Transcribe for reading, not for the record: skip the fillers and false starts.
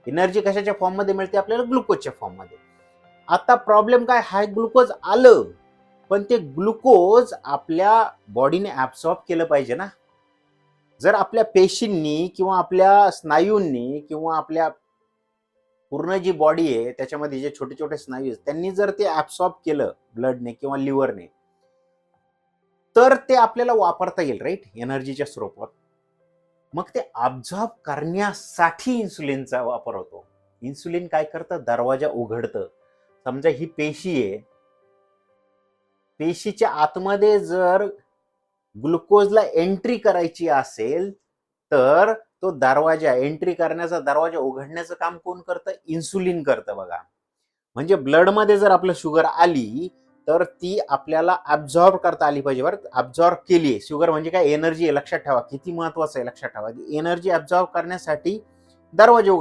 Energy कशाच्या form मध्ये मिळते आपल्याला? ग्लुकोजच्या फॉर्म मध्ये. आता प्रॉब्लेम काय, हाय ग्लुकोज आलं, पण ते ग्लुकोज आपल्या बॉडीने ऍब्सॉर्ब केलं पाहिजे ना. जर आपल्या पेशींनी किंवा आपल्या स्नायूंनी किंवा आपल्या पूर्ण जी बॉडी आहे त्याच्यामध्ये जे छोटे छोटे स्नायू आहेत त्यांनी जर ते ऍब्सॉर्ब केलं ब्लडने किंवा लिव्हरने, तर ते आपल्याला वापरता येईल, राईट, एनर्जीच्या स्वरूपात. मग ते ऍब्सॉर्ब करण्यासाठी इन्सुलिनचा वापर होतो. इन्सुलिन काय करतं? दरवाजा उघडतं. समजा ही पेशी आहे, पेशीच्या आतमध्ये जर ग्लुकोजला एंट्री करायची असेल तर तो दरवाजा, एंट्री करण्याचा दरवाजा उघडण्याचं काम कोण करतं? इन्सुलिन करतं बघा. म्हणजे ब्लडमध्ये जर आपलं शुगर आली तर ती आपल्याला ऍब्सॉर्ब करता आली पाहिजे. बरं, ऍब्सॉर्ब केली. शुगर म्हणजे काय? एनर्जी आहे, लक्षात ठेवा. किती महत्वाचं आहे लक्षात ठेवा. एनर्जी ऍब्सॉर्ब करण्यासाठी दरवाजे उघड